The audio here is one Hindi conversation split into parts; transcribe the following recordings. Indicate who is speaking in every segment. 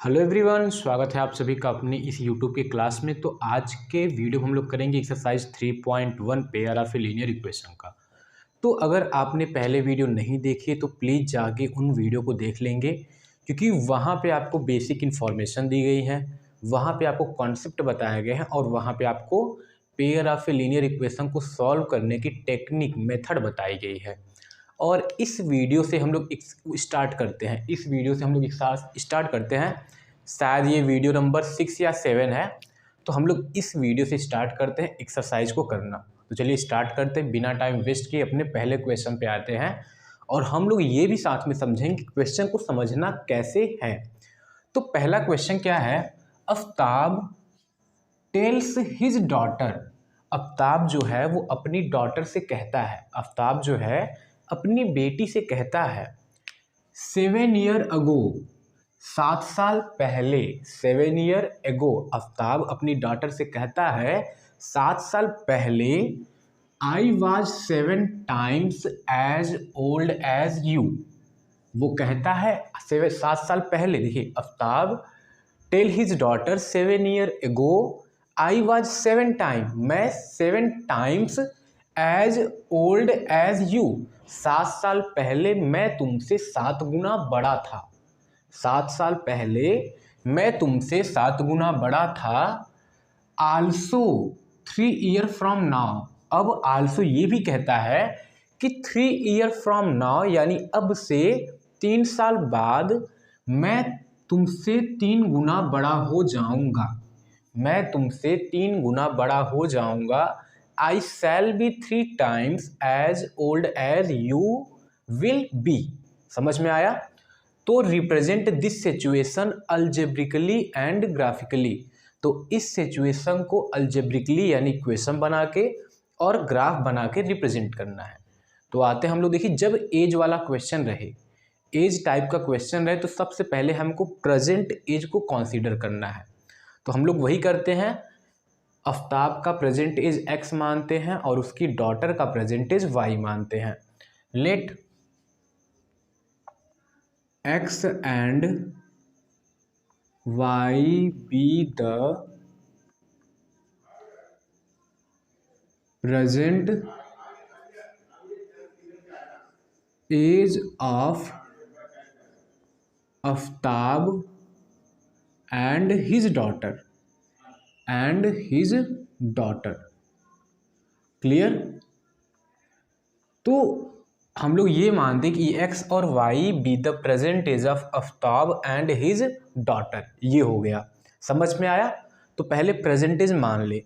Speaker 1: हेलो एवरीवन, स्वागत है आप सभी का अपनी इस यूट्यूब के क्लास में। तो आज के वीडियो में हम लोग करेंगे exercise 3.1 pair of a linear equation का। तो अगर आपने पहले वीडियो नहीं देखी तो प्लीज़ जाके उन वीडियो को देख लेंगे, क्योंकि वहाँ पे आपको बेसिक इन्फॉर्मेशन दी गई है, वहाँ पे आपको कॉन्सेप्ट बताए गए हैं और वहाँ पे आपको pair of a linear equation को सॉल्व करने की टेक्निक मेथड बताई गई है। और इस वीडियो से हम लोग स्टार्ट करते हैं स्टार्ट करते हैं। शायद ये वीडियो नंबर 6 या 7 है। तो हम लोग इस वीडियो से स्टार्ट करते हैं एक्सरसाइज को करना। तो चलिए स्टार्ट करते हैं, बिना टाइम वेस्ट किए अपने पहले क्वेश्चन पे आते हैं। और हम लोग ये भी साथ में समझेंगे कि क्वेश्चन को समझना कैसे है। तो पहला क्वेश्चन क्या है? Aftab tales his daughter. Aftab जो है वो अपनी डॉटर से कहता है, आफ्ताब जो है अपनी बेटी से कहता है 7 ईयर अगो, 7 साल पहले। 7 ईयर एगो आफ्ताब अपनी डॉटर से कहता है 7 साल पहले I was 7 times as old as you. वो कहता है 7 साल पहले। देखिए, Aftab tell his daughter 7 year ago I was 7 time, मैं 7 times as old as you. 7 साल पहले मैं तुमसे 7 गुना बड़ा था। 7 साल पहले मैं तुमसे 7 गुना बड़ा था। Also 3 year from now. अब आल्सो ये भी कहता है कि 3 ईयर फ्रॉम नाउ, यानी अब से 3 साल बाद मैं तुमसे 3 गुना बड़ा हो जाऊंगा। मैं तुमसे 3 गुना बड़ा हो जाऊंगा। I shall be 3 times as old as you will be. समझ में आया? तो represent this situation algebraically and graphically. तो इस सिचुएशन को अल्जेब्रिकली यानी इक्वेशन बना के और ग्राफ बना के रिप्रेजेंट करना है। तो आते हम लोग, देखिए, जब एज वाला क्वेश्चन रहे, एज टाइप का क्वेश्चन रहे, तो सबसे पहले हमको प्रेजेंट एज को कंसीडर करना है। तो हम लोग वही करते हैं, आफ्ताब का प्रेजेंट एज x मानते हैं और उसकी डॉटर का प्रेजेंट एज y मानते हैं। Let x and y be the present age of Aftab and his daughter clear. तो हम लोग ये मानते हैं कि x और y be the present age of Aftab and his daughter. ये हो गया, समझ में आया? तो पहले प्रेजेंटेज मान ले।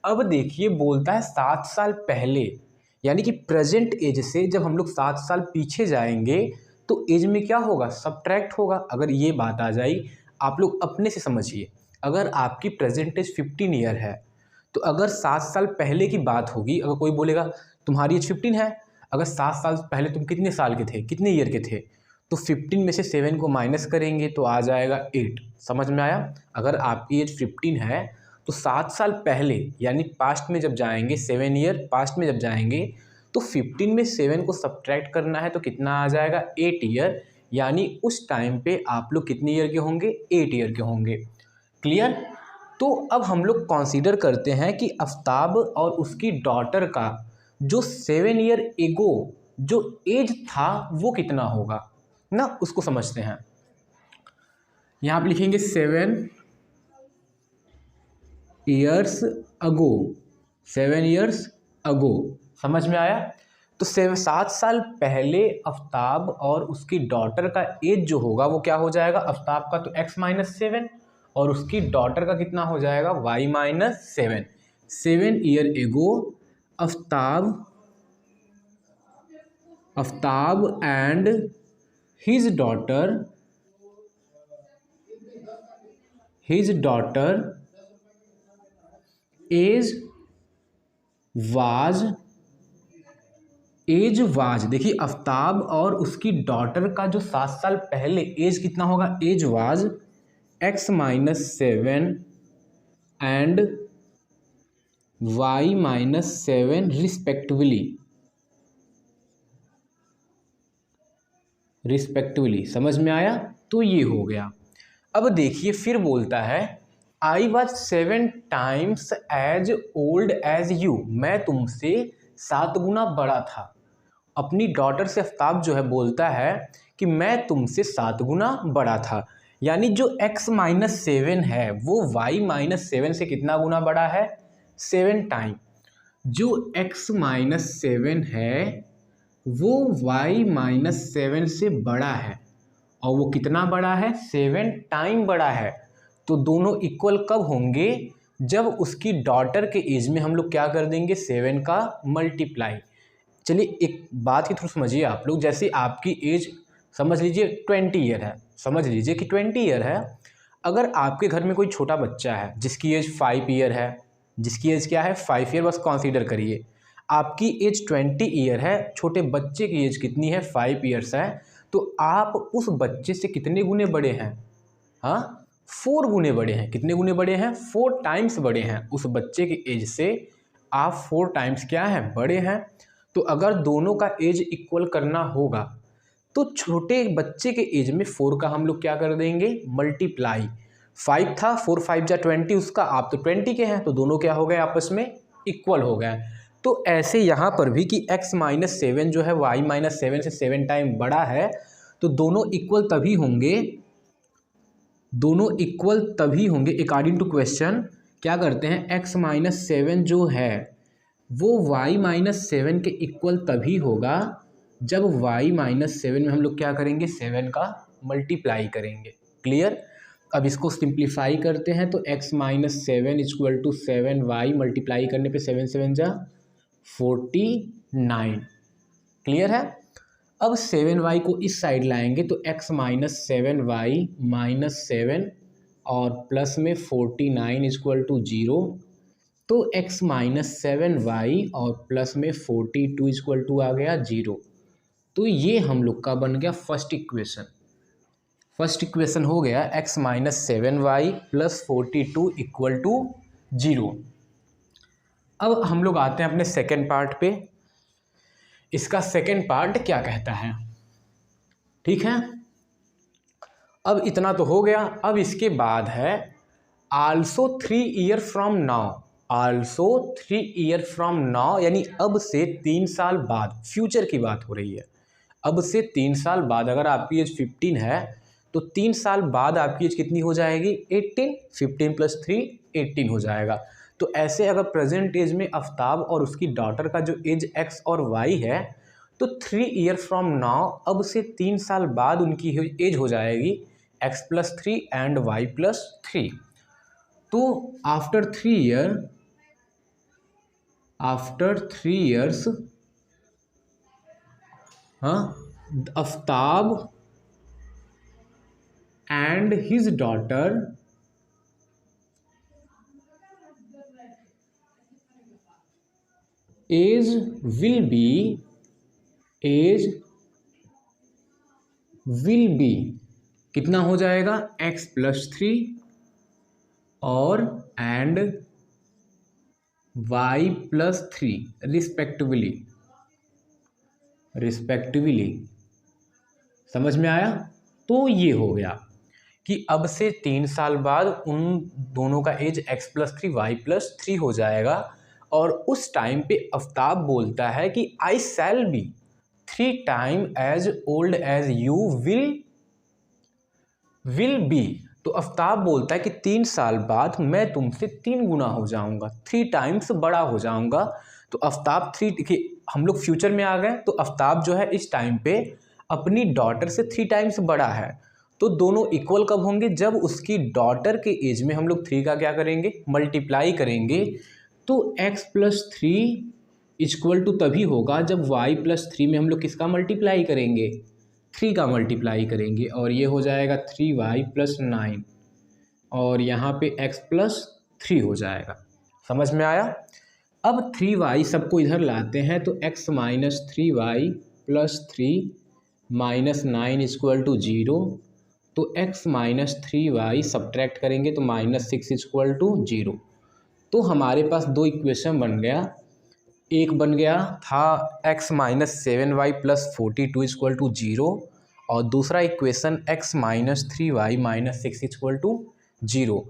Speaker 1: अब देखिए, बोलता है 7 साल पहले, यानी कि प्रेजेंट एज से जब हम लोग 7 साल पीछे जाएंगे तो एज में क्या होगा? सब्ट्रैक्ट होगा। अगर ये बात आ जाए, आप लोग अपने से समझिए। अगर आपकी प्रेजेंट एज 15 ईयर है, तो अगर 7 साल पहले की बात होगी, अगर कोई बोलेगा तुम्हारी एज 15 है, अगर 7 साल पहले तुम कितने साल के थे, कितने ईयर के थे, तो 15 में से 7 को माइनस करेंगे तो आ जाएगा 8। समझ में आया? अगर आपकी एज 15 है तो 7 साल पहले यानी पास्ट में जब जाएंगे, 7 ईयर पास्ट में जब जाएंगे, तो 15 में 7 को सब्ट्रैक्ट करना है तो कितना आ जाएगा? 8 ईयर। यानी उस टाइम पे आप लोग कितने ईयर के होंगे? 8 ईयर के होंगे। क्लियर? तो अब हम लोग कंसीडर करते हैं कि आफ्ताब और उसकी डॉटर का जो 7 ईयर एगो जो एज था वो कितना होगा ना, उसको समझते हैं। यहाँ पे लिखेंगे 7 ईयर्स अगो, 7 ईयर्स अगो। समझ में आया? तो 7 साल पहले आफ्ताब और उसकी डॉटर का एज जो होगा वो क्या हो जाएगा? आफ्ताब का तो x-7 और उसकी डॉटर का कितना हो जाएगा? y-7। 7 year ago Aftab and his daughter age was. देखिए, आफ्ताब और उसकी डॉटर का जो 7 साल पहले एज कितना होगा? Age was x-7 and y-7 respectively. समझ में आया? तो ये हो गया। अब देखिए फिर बोलता है I was 7 times as old as you, मैं तुमसे 7 गुना बड़ा था। अपनी डॉटर से आफ्ताब जो है बोलता है कि मैं तुमसे 7 गुना बड़ा था, यानी जो x-7 है वो y-7 से कितना गुना बड़ा है, 7 टाइम। जो x-7 है वो y-7 से बड़ा है, और वो कितना बड़ा है, 7 टाइम बड़ा है। तो दोनों इक्वल कब होंगे, जब उसकी डॉटर के एज में हम लोग क्या कर देंगे, 7 का मल्टीप्लाई। चलिए एक बात की थोड़ा समझिए आप लोग, जैसे आपकी एज समझ लीजिए 20 ईयर है, समझ लीजिए कि 20 ईयर है। अगर आपके घर में कोई छोटा बच्चा है जिसकी एज 5 ईयर है, जिसकी एज क्या है 5 ईयर, बस कंसीडर करिए आपकी एज 20 ईयर है, छोटे बच्चे की एज कितनी है, 5 ईयर्स है। तो आप उस बच्चे से कितने गुने बड़े हैं, हाँ 4 गुने बड़े हैं। कितने गुने बड़े हैं, 4 टाइम्स बड़े हैं। उस बच्चे की एज से आप 4 टाइम्स क्या हैं, बड़े हैं। तो अगर दोनों का एज इक्वल करना होगा तो छोटे बच्चे के एज में 4 का हम लोग क्या कर देंगे, मल्टीप्लाई। 5 था, 4 5 जा 20 उसका, आप तो 20 के हैं, तो दोनों क्या हो गए, आपस में इक्वल हो गए। तो ऐसे यहाँ पर भी कि x-7 जो है y-7 से 7 टाइम बड़ा है, तो दोनों इक्वल तभी होंगे, दोनों इक्वल तभी होंगे अकॉर्डिंग टू क्वेश्चन। क्या करते हैं, x-7 जो है वो y-7 के इक्वल तभी होगा जब y-7 में हम लोग क्या करेंगे, 7 का मल्टीप्लाई करेंगे। क्लियर। अब इसको सिंप्लीफाई करते हैं तो x-7 equal to 7y multiply करने पे 7 7 जा 49। क्लियर है। अब 7y को इस साइड लाएंगे तो x-7y-7 और प्लस में 49 इक्वल टू 0। तो x-7y और प्लस में 42 इक्वल टू आ गया 0। तो ये हम लोग का बन गया फर्स्ट इक्वेशन। फर्स्ट इक्वेशन हो गया x-7y प्लस 42 इक्वल टू 0। अब हम लोग आते हैं अपने सेकेंड पार्ट पे। इसका सेकेंड पार्ट क्या कहता है, ठीक है। अब इतना तो हो गया। अब इसके बाद है also 3 year from now, also 3 year from now, यानी अब से 3 साल बाद, फ्यूचर की बात हो रही है। अब से 3 साल बाद अगर आपकी एज 15 है तो 3 साल बाद आपकी एज कितनी हो जाएगी, 18। 15 प्लस 3 18 हो जाएगा। तो ऐसे अगर प्रेजेंट एज में आफ्ताब और उसकी डॉटर का जो एज x और y है, तो 3 ईयर फ्रॉम नाउ, अब से 3 साल बाद उनकी एज हो जाएगी x plus 3 and y plus 3। तो आफ्टर 3 ईयर्स हाँ, Aftab and his daughter age will be कितना हो जाएगा, x प्लस 3 और एंड y प्लस 3 रिस्पेक्टिवली। समझ में आया। तो ये हो गया कि अब से 3 साल बाद उन दोनों का age x plus 3 y plus 3 हो जाएगा। और उस टाइम पे आफ्ताब बोलता है कि I shall be 3 time as old as you will be. तो आफ्ताब बोलता है कि 3 साल बाद मैं तुमसे 3 गुना हो जाऊंगा, 3 टाइम्स बड़ा हो जाऊंगा। तो आफ्ताब 3 कि हम लोग फ्यूचर में आ गए, तो आफ्ताब जो है इस टाइम पे अपनी डॉटर से 3 टाइम्स बड़ा है। तो दोनों इक्वल कब होंगे, जब उसकी डॉटर के एज में हम लोग 3 का क्या करेंगे, मल्टीप्लाई करेंगे। तो x प्लस 3 इक्वल टू तभी होगा जब y प्लस 3 में हम लोग किसका मल्टीप्लाई करेंगे, 3 का मल्टीप्लाई करेंगे। और ये हो जाएगा 3y प्लस 9 और यहाँ पे x प्लस 3 हो जाएगा। समझ में आया। अब 3y सबको इधर लाते हैं तो x minus 3y plus 3 minus 9 equal to 0। तो x माइनस 3y सब्ट्रैक्ट करेंगे तो माइनस 6 इक्वल टू 0। तो हमारे पास 2 इक्वेशन बन गया। एक बन गया था x minus 7y plus 42 equal to 0, और दूसरा equation x minus 3y minus 6 equal to 0।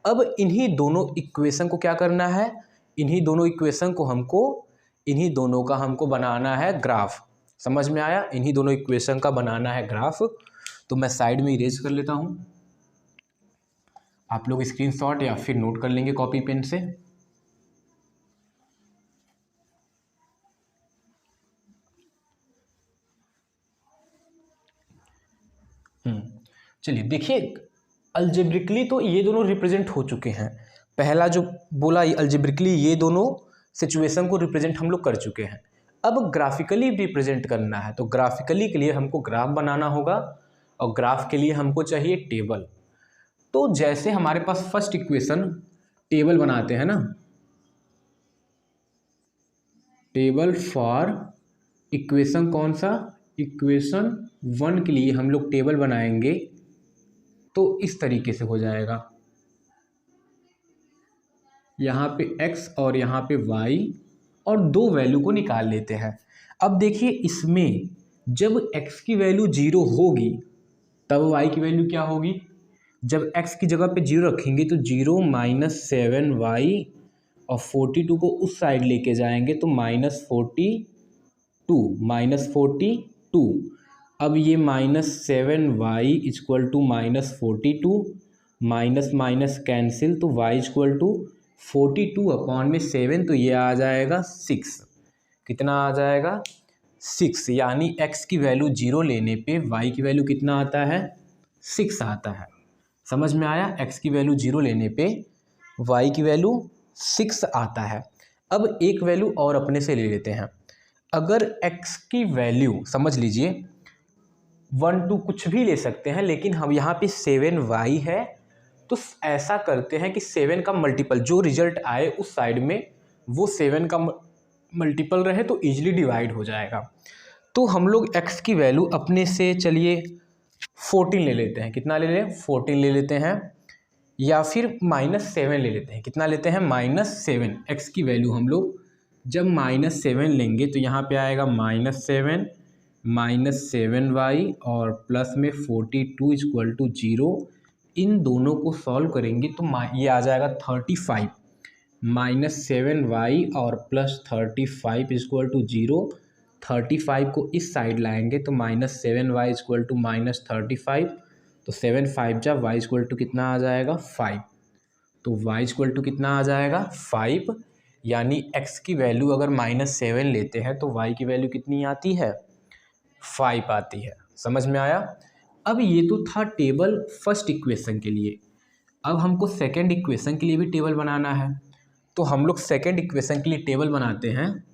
Speaker 1: अब इन्हीं दोनों इक्वेशन को क्या करना है, इन्हीं दोनों इक्वेशन को इन्हीं दोनों का हमको बनाना है ग्राफ। समझ में आया, इन्हीं दोनों इक्वेशन का बनाना है ग्राफ। तो मैं साइड में इरेज कर लेता हूँ, आप लोग स्क्रीनशॉट या फिर नोट कर लेंगे कॉपी पेन से। चलिए देखिए, अलजेब्रिकली तो ये दोनों रिप्रेजेंट हो चुके हैं। पहला जो बोला अलजेब्रिकली ये दोनों सिचुएशन को रिप्रेजेंट हम लोग कर चुके हैं। अब ग्राफिकली रिप्रेजेंट करना है, तो ग्राफिकली के लिए हमको ग्राफ बनाना होगा, और ग्राफ के लिए हमको चाहिए टेबल। तो जैसे हमारे पास फर्स्ट इक्वेशन, टेबल बनाते हैं ना, टेबल फॉर इक्वेशन कौन सा, इक्वेशन 1 के लिए हम लोग टेबल बनाएंगे तो इस तरीके से हो जाएगा। यहाँ पे x और यहाँ पे y और दो वैल्यू को निकाल लेते हैं। अब देखिए इसमें जब x की वैल्यू 0 होगी तब y की वैल्यू क्या होगी। जब x की जगह पे 0 रखेंगे तो 0 माइनस 7y और 42 को उस साइड लेके जाएंगे तो -42। अब ये -7y equal to -42, minus minus cancel, तो y इक्वल टू 42 अपॉन में 7, तो ये आ जाएगा 6। कितना आ जाएगा 6, यानी x की वैल्यू 0 लेने पे y की वैल्यू कितना आता है 6 आता है। समझ में आया, x की वैल्यू 0 लेने पे y की वैल्यू 6 आता है। अब एक वैल्यू और अपने से ले लेते हैं। अगर x की वैल्यू समझ लीजिए 1 2 कुछ भी ले सकते हैं, लेकिन हम यहाँ पे 7y है, तो ऐसा करते हैं कि 7 का मल्टीपल जो रिजल्ट आए उस साइड में वो 7 का मल्टीपल रहे तो ईजिली डिवाइड हो जाएगा। तो हम लोग x की वैल्यू अपने से चलिए 14 ले लेते हैं। कितना ले लें 14 ले लेते हैं, या फिर -7 ले लेते हैं। कितना लेते हैं -7। x की वैल्यू हम लोग जब -7 लेंगे तो यहाँ पे आएगा -7 -7y और प्लस में 42 इक्वल टू 0। इन दोनों को सॉल्व करेंगे तो ये आ जाएगा 35, -7y और प्लस 35 इक्वल टू 0। 35 को इस साइड लाएंगे तो -7y इक्वल टू -35, तो 7 5 जा y इक्वल टू कितना आ जाएगा 5। तो y इक्वल टू कितना आ जाएगा 5, यानी x की वैल्यू अगर -7 लेते हैं तो y की वैल्यू कितनी आती है 5 आती है। समझ में आया। अब ये तो था टेबल फर्स्ट इक्वेशन के लिए। अब हमको सेकंड इक्वेशन के लिए भी टेबल बनाना है, तो हम लोग सेकंड इक्वेशन के लिए टेबल बनाते हैं।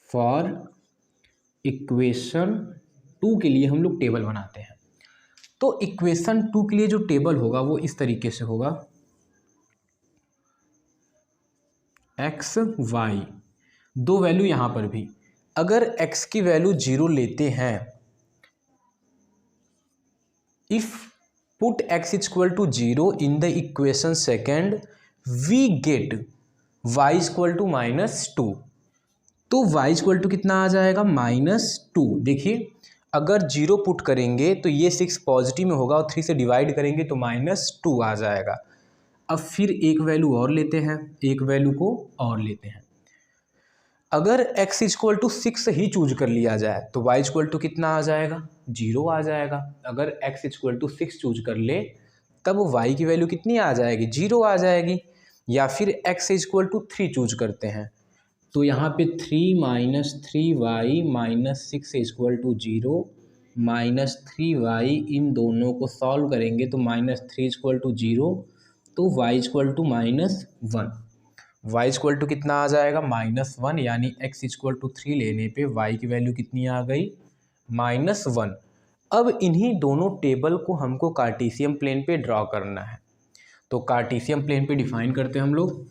Speaker 1: फॉर इक्वेशन 2 के लिए हम लोग टेबल बनाते हैं। तो इक्वेशन 2 के लिए जो टेबल होगा वो इस तरीके से होगा, x y दो वैल्यू यहाँ पर भी। अगर x की वैल्यू 0 लेते हैं, if put x equal to 0 in the equation second we get y equal to -2। तो y इक्वल टू कितना आ जाएगा -2। देखिए अगर 0 पुट करेंगे तो ये 6 पॉजिटिव में होगा और 3 से डिवाइड करेंगे तो -2 आ जाएगा। अब फिर एक वैल्यू और लेते हैं, एक वैल्यू को और लेते हैं। अगर x इक्वल टू 6 ही चूज कर लिया जाए तो y इक्वल टू कितना आ जाएगा 0 आ जाएगा। अगर x इक्वल टू 6 चूज कर ले तब y की वैल्यू कितनी आ जाएगी 0 आ जाएगी। या फिर x इक्वल टू 3 चूज करते हैं तो यहाँ पे 3 - 3y -6 इक्वल टू 0 -3y, इन दोनों को सॉल्व करेंगे तो -3 इक्वल टू 0, तो y equal to -1। y equal to कितना आ जाएगा -1, यानी x इक्वल टू 3 लेने पे y की वैल्यू कितनी आ गई -1। अब इन्हीं दोनों टेबल को हमको कार्टेशियन प्लेन पे ड्रॉ करना है, तो कार्टेशियन प्लेन पे डिफाइन करते हैं हम लोग।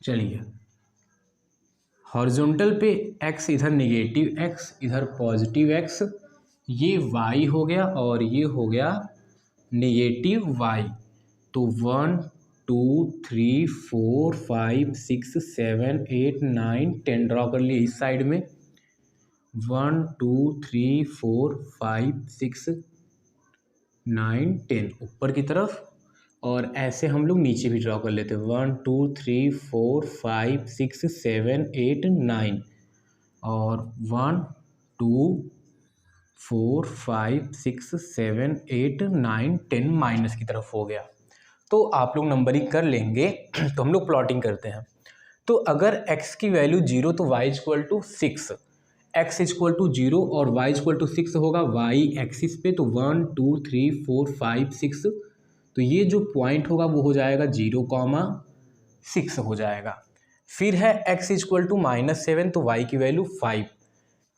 Speaker 1: चलिए, हॉरिजॉन्टल पे x इधर नेगेटिव x इधर पॉजिटिव x, ये y हो गया और ये हो गया नेगेटिव y। तो 1 2 3 4 5 6 7 8 9 10 ड्रॉ कर लिए इस साइड में। 1 2 3 4 5 6 9 10 ऊपर की तरफ, और ऐसे हम लोग नीचे भी ड्रॉ कर लेते हैं। 1 2 3 4 5 6 7 8 9 और 1 2 4 5 6 7 8 9 10 माइनस की तरफ हो गया। तो आप लोग नंबरिंग कर लेंगे। तो हम लोग प्लॉटिंग करते हैं। तो अगर x की वैल्यू 0 तो y equal to 6, x equal to 0 और y इक्वल टू 6 होगा y एक्सिस पे। तो 1 2 3 4 5 6, तो ये जो पॉइंट होगा वो हो जाएगा 0,6 हो जाएगा। फिर है x इक्वल टू -7, तो y की वैल्यू 5,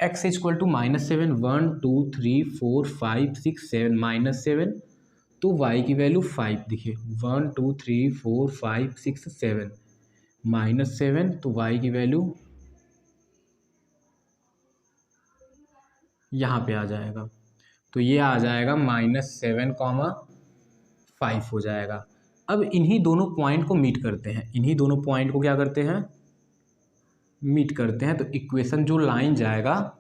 Speaker 1: x इक्वल टू -7 1 2 3 4 5 6 7 -7, तो y की वैल्यू 5। देखिए 1 2 3 4 5 6 7 -7, तो y की वैल्यू यहाँ पे आ जाएगा। तो ये आ जाएगा -7,5 हो जाएगा। अब इन्हीं दोनों पॉइंट को मीट करते हैं। इन्हीं दोनों पॉइंट को क्या करते हैं, मीट करते हैं। तो इक्वेशन जो लाइन जाएगा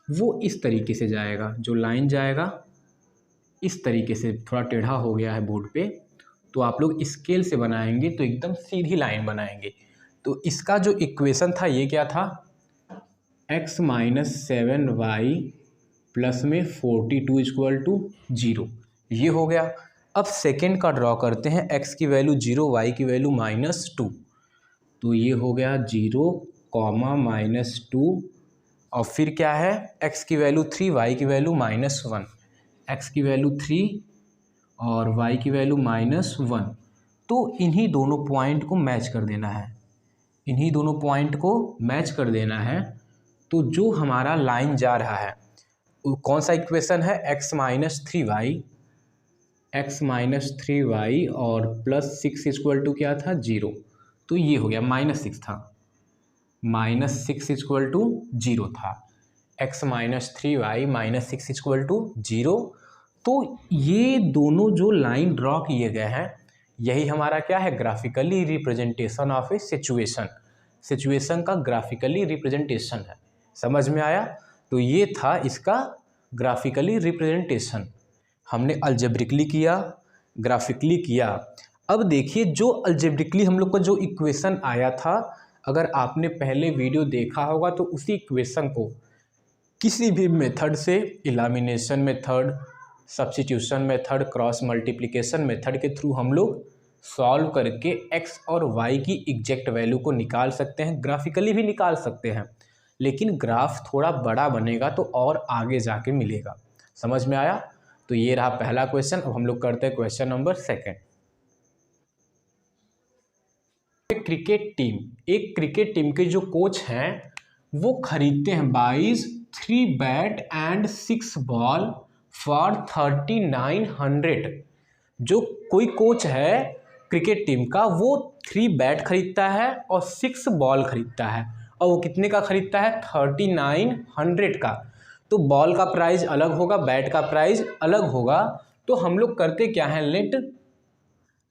Speaker 1: वो इस तरीके से जाएगा। जो लाइन जाएगा इस तरीके से, थोड़ा टेढ़ा हो गया है बोर्ड पे, तो आप लोग स्केल से बनाएंगे तो एकदम सीधी लाइन बनाएंगे। तो इसका जो इक्वेशन था ये क्या था, x - 7y प्लस में 42 इक्वल टू 0, ये हो गया। अब सेकेंड का ड्रॉ करते हैं। x की वैल्यू 0, y की वैल्यू -2, तो ये हो गया 0, -2, और फिर क्या है, x की वैल्यू 3, y की वैल्यू -1, x की वैल्यू 3 और y की वैल्यू -1। तो इन्हीं दोनों पॉइंट को मैच कर देना है। इन्हीं दोनों पॉइंट को मैच कर देना है। तो जो हमारा लाइन जा रहा है कौन सा इक्वेशन है, x - 3y और +6 इक्वल टू क्या था, 0। तो ये हो गया -6 था, -6 इक्वल टू 0 था। x - 3y -6 equal to 0। तो ये दोनों जो लाइन ड्रॉ किए गए हैं, यही हमारा क्या है, graphically representation of A situation. Situation का ग्राफिकली रिप्रेजेंटेशन है। समझ में आया। तो ये था इसका ग्राफिकली रिप्रेजेंटेशन। हमने अलजेब्रिकली किया, ग्राफिकली किया। अब देखिए जो अलजेब्रिकली हम लोग का जो इक्वेशन आया था, अगर आपने पहले वीडियो देखा होगा तो उसी इक्वेशन को किसी भी मेथड से, elimination method, substitution method, cross multiplication method के थ्रू हम लोग सॉल्व करके x और y की एग्जैक्ट वैल्यू को निकाल सकते हैं। ग्राफिकली भी निकाल सकते हैं, लेकिन ग्राफ थोड़ा बड़ा बनेगा तो और आगे जाके मिलेगा। समझ में आया। तो ये रहा पहला क्वेश्चन। अब हम लोग करते हैं क्वेश्चन नंबर 2। एक क्रिकेट टीम के जो कोच हैं वो खरीदते हैं 3 बैट एंड 6 बॉल फॉर 3900। जो कोई कोच है क्रिकेट टीम का, वो 3 बैट खरीदता है और 6 बॉल खरीदता है, और वो कितने का खरीदता है, 3900 का। तो बॉल का प्राइस अलग होगा, बैट का प्राइस अलग होगा। तो हम लोग करते क्या है,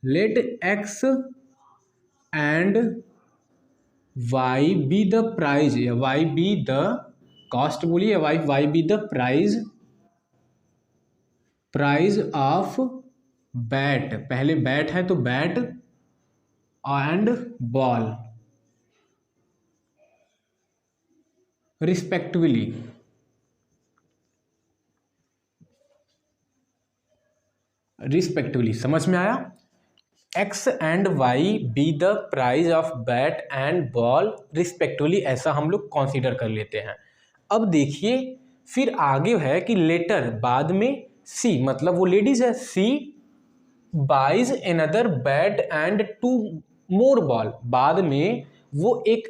Speaker 1: let x and y be the price, या वाई बी द कॉस्ट बोलिए, y be the price of bat. पहले बैट है तो बैट एंड बॉल रिस्पेक्टिवली। समझ में आया। X and y be the price of bat and ball respectively, ऐसा हम लोग कंसीडर कर लेते हैं। अब देखिए फिर आगे है कि लेटर, बाद में सी, मतलब वो लेडीज है, C buys another bat and 2 more ball. बाद में वो एक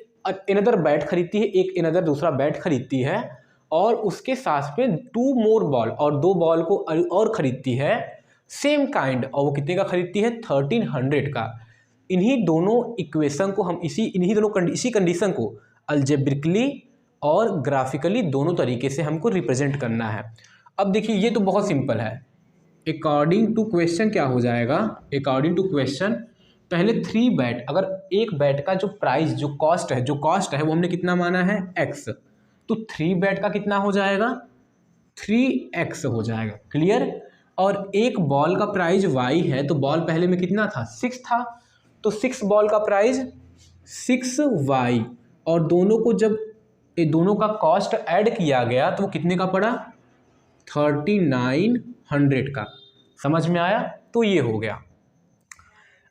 Speaker 1: एनदर बैट खरीदती है, एक एनदर दूसरा बैट खरीदती है, और उसके साथ में 2 मोर बॉल, और 2 बॉल को और खरीदती है सेम काइंड, और वो कितने का खरीदती है, 1300 का। इन्हीं दोनों इक्वेशन को हम इसी कंडीशन को अलजेब्रिकली और ग्राफिकली दोनों तरीके से हमको रिप्रेजेंट करना है। अब देखिए ये तो बहुत सिंपल है। अकॉर्डिंग टू क्वेश्चन क्या हो जाएगा, अकॉर्डिंग टू क्वेश्चन पहले 3 बैट, अगर एक बैट का जो प्राइस जो कॉस्ट है वो हमने कितना माना है x, तो 3 बैट का कितना हो जाएगा 3x हो जाएगा, क्लियर। और एक बॉल का प्राइस y है, तो बॉल पहले में कितना था 6 था, तो 6 बॉल का प्राइस 6y, और दोनों को जब ये दोनों का कॉस्ट ऐड किया गया तो वो कितने का पड़ा 3900 का। समझ में आया, तो ये हो गया।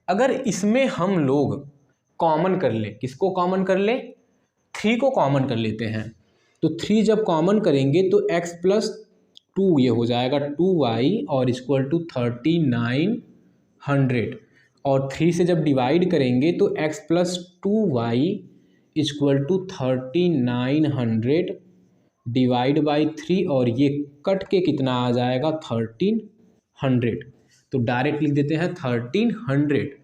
Speaker 1: अगर इसमें हम लोग कॉमन कर ले, किसको कॉमन कर ले 3 को कॉमन कर लेते हैं, तो 3 जब कॉमन करेंगे तो x + 2 ये हो जाएगा 2y और इक्वल टू 3900, और 3 से जब डिवाइड करेंगे तो x + 2y equal to 3900 divide by 3, और ये कट के कितना आ जाएगा 1300, तो डायरेक्ट लिख देते हैं 1300,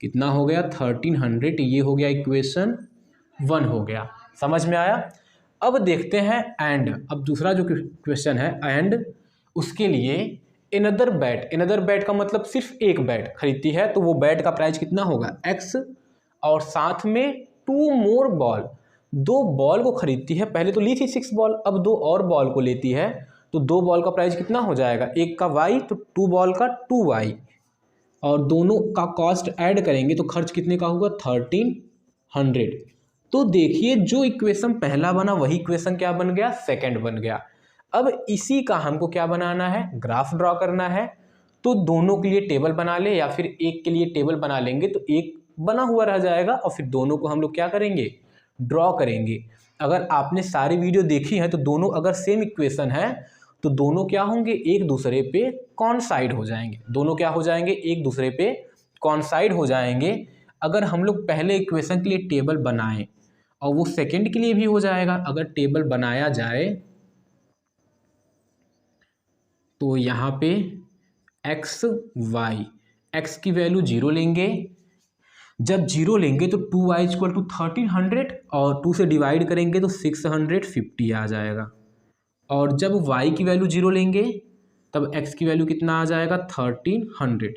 Speaker 1: कितना हो गया 1300, ये हो गया इक्वेशन 1 हो गया। समझ में आया। अब देखते हैं एंड, अब दूसरा जो क्वेश्चन है एंड, उसके लिए एनदर बैट का मतलब सिर्फ एक बैट खरीदती है, तो वो बैट का प्राइस कितना होगा x, और साथ में 2 मोर बॉल, 2 बॉल को खरीदती है, पहले तो ली थी 6 बॉल, अब 2 और बॉल को लेती है, तो 2 बॉल का प्राइस कितना हो जाएगा, एक का y तो 2 बॉल का 2y, और दोनों का कॉस्ट ऐड करेंगे तो खर्च कितने का होगा 1300। तो देखिए जो इक्वेशन पहला बना वही इक्वेशन क्या बन गया, सेकंड बन गया। अब इसी का हमको क्या बनाना है, ग्राफ ड्रॉ करना है, तो दोनों के लिए टेबल बना ले, या फिर एक के लिए टेबल बना लेंगे तो एक बना हुआ रह जाएगा, और फिर दोनों को हम लोग क्या करेंगे ड्रॉ करेंगे। अगर आपने सारी वीडियो देखी है तो दोनों अगर सेम इक्वेशन है तो दोनों क्या होंगे एक दूसरे पे कॉन्साइड हो जाएंगे, दोनों क्या हो जाएंगे एक दूसरे पे कॉन्साइड हो जाएंगे। अगर हम लोग पहले इक्वेशन के लिए टेबल बनाएं और वो सेकंड के लिए भी हो जाएगा, अगर टेबल बनाया जाए तो यहाँ पे x y, x की वैल्यू 0 लेंगे, जब 0 लेंगे तो 2y इक्वल टू 1300, और 2 से डिवाइड करेंगे तो 650 आ जाएगा, और जब y की वैल्यू 0 लेंगे तब x की वैल्यू कितना आ जाएगा 1300।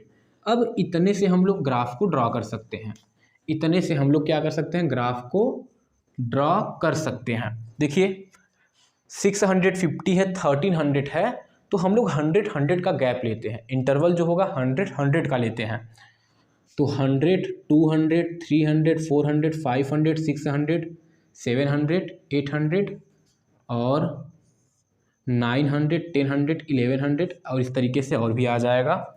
Speaker 1: अब इतने से हम लोग ग्राफ को ड्रॉ कर सकते हैं, इतने से हम लोग क्या कर सकते हैं ग्राफ को ड्रॉ कर सकते हैं। देखिए 650 है 1300 है, तो हम लोग 100 का गैप लेते हैं, इंटरवल जो होगा 100 का लेते हैं, तो 100 200 300 400 500 600 700 800 और 900 1000 1100, और इस तरीके से और भी आ जाएगा।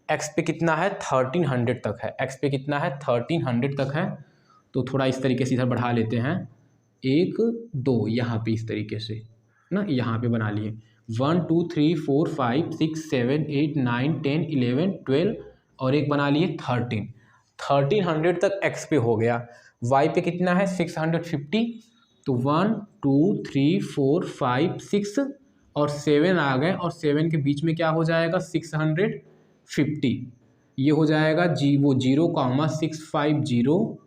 Speaker 1: x पे कितना है 1300 तक है, x पे कितना है 1300 तक है, तो थोड़ा इस तरीके से इधर बढ़ा लेते हैं, 1 2 यहाँ पे इस तरीके से ना, यहाँ पे बना लिए 1 2 3 4 5 6 7 8 9 10 11 12, और एक बना लिए 1300 तक x पे हो गया। y पे कितना है 650, तो 1 2 3 4 5 6 और 7 आ गए, और 7 के बीच में क्या हो जाएगा 650, ये हो जाएगा वो 0,650,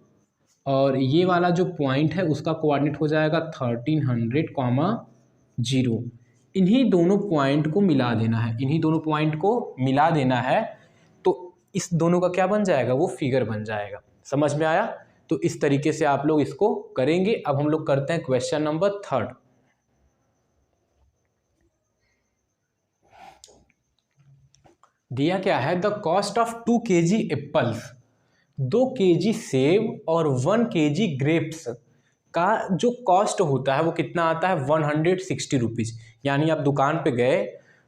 Speaker 1: और ये वाला जो पॉइंट है उसका कोऑर्डिनेट हो जाएगा 1300,0। इन्हीं दोनों पॉइंट को मिला देना है, इन्हीं दोनों पॉइंट को मिला देना है, तो इस दोनों का क्या बन जाएगा वो फिगर बन जाएगा। समझ में आया। तो इस तरीके से आप लोग इसको करेंगे। अब हम लोग करते हैं क्वेश्चन नंबर 3। दिया क्या है, the cost of 2 kg apples, 2 kg सेब और 1 kg ग्रेप्स का जो कॉस्ट होता है वो कितना आता है 160 रुपीज़। यानी आप दुकान पे गए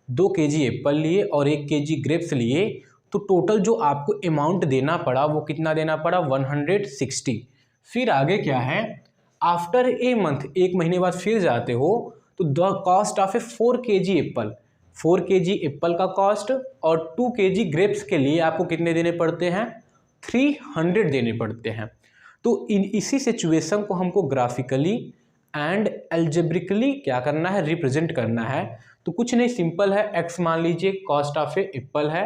Speaker 1: 2 kg एप्पल लिए और 1 kg ग्रेप्स लिए, तो टोटल जो आपको अमाउंट देना पड़ा वो कितना देना पड़ा 160। फिर आगे क्या है, आफ्टर ए मंथ, 1 महीने बाद फिर जाते हो तो the cost of A 4 kg Apple, 4 kg Apple का कॉस्ट और 2 kg ग्रेप्स के लिए आपको कितने देने पड़ते हैं 300 देने पड़ते हैं। तो इसी सिचुएशन को हमको ग्राफिकली एंड अलजेब्रिकली क्या करना है, रिप्रेजेंट करना है। तो कुछ नहीं, सिंपल है, एक्स मान लीजिए कॉस्ट ऑफ ए एप्पल है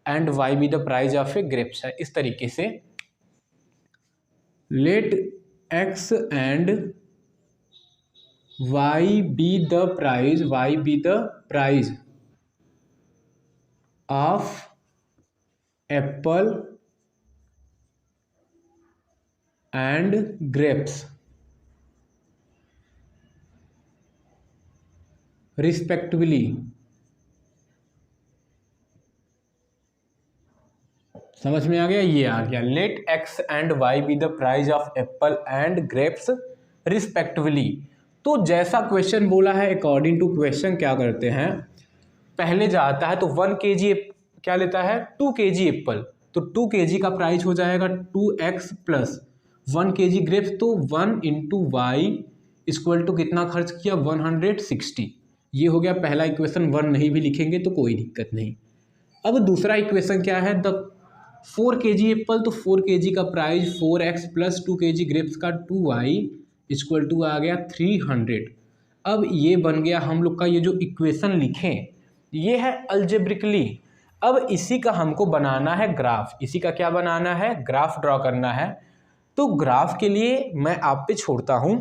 Speaker 1: and y be the price of a grapes है। इस तरीके से लेट x and y be the price of apple and grapes respectively। समझ में आ गया? ये आ गया let x and y be the price of apple and grapes respectively. तो जैसा क्वेश्चन बोला है अकॉर्डिंग टू क्वेश्चन क्या करते हैं, पहले जाता है तो 1 kg क्या लेता है 2 kg एप्पल, तो 2 kg का प्राइस हो जाएगा 2x प्लस 1 kg ग्रेप्स, तो 1 इंटू वाई इक्वल टू कितना खर्च किया 160। ये हो गया पहला इक्वेशन, 1 नहीं भी लिखेंगे तो कोई दिक्कत नहीं। अब दूसरा इक्वेशन क्या है, द 4 kg एप्पल, तो 4 kg का price 4x plus 2 kg grapes का 2y इक्वल टू आ गया 300। अब ये बन गया हम लोग का ये जो इक्वेशन लिखें ये है अलजेब्रिकली। अब इसी का हमको बनाना है ग्राफ, इसी का क्या बनाना है ग्राफ ड्रॉ करना है। तो ग्राफ के लिए मैं आप पे छोड़ता हूँ,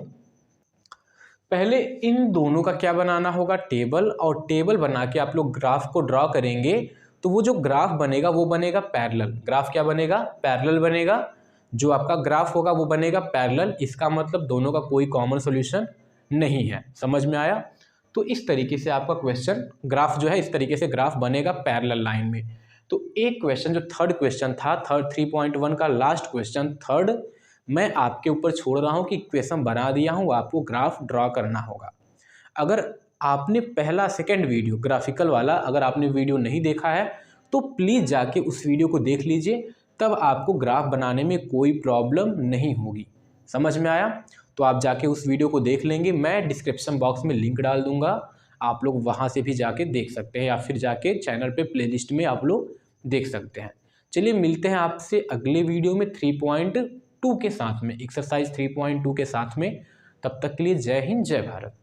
Speaker 1: पहले इन दोनों का क्या बनाना होगा टेबल, और टेबल बना के आप लोग ग्राफ को ड्रॉ करेंगे तो वो जो ग्राफ बनेगा वो बनेगा पैरेलल। ग्राफ क्या बनेगा पैरेलल बनेगा, जो आपका ग्राफ होगा वो बनेगा पैरेलल। इसका मतलब दोनों का कोई कॉमन सॉल्यूशन नहीं है। समझ में आया? तो इस तरीके से आपका क्वेश्चन ग्राफ जो है इस तरीके से ग्राफ बनेगा पैरेलल लाइन में। तो एक क्वेश्चन जो थर्ड क्वेश्चन था, थर्ड 3.1 का लास्ट क्वेश्चन थर्ड, मैं आपके ऊपर छोड़ रहा हूँ कि क्वेश्चन बना दिया हूँ, आपको ग्राफ ड्रॉ करना होगा। अगर आपने पहला सेकंड वीडियो ग्राफिकल वाला अगर आपने वीडियो नहीं देखा है तो प्लीज़ जाके उस वीडियो को देख लीजिए, तब आपको ग्राफ बनाने में कोई प्रॉब्लम नहीं होगी। समझ में आया? तो आप जाके उस वीडियो को देख लेंगे, मैं डिस्क्रिप्शन बॉक्स में लिंक डाल दूंगा, आप लोग वहाँ से भी जाके देख सकते हैं या फिर जाके चैनल पे प्लेलिस्ट में आप लोग देख सकते हैं। चलिए मिलते हैं आपसे अगले वीडियो में 3.2 के साथ में, एक्सरसाइज 3.2 के साथ में। तब तक के लिए जय हिंद जय भारत।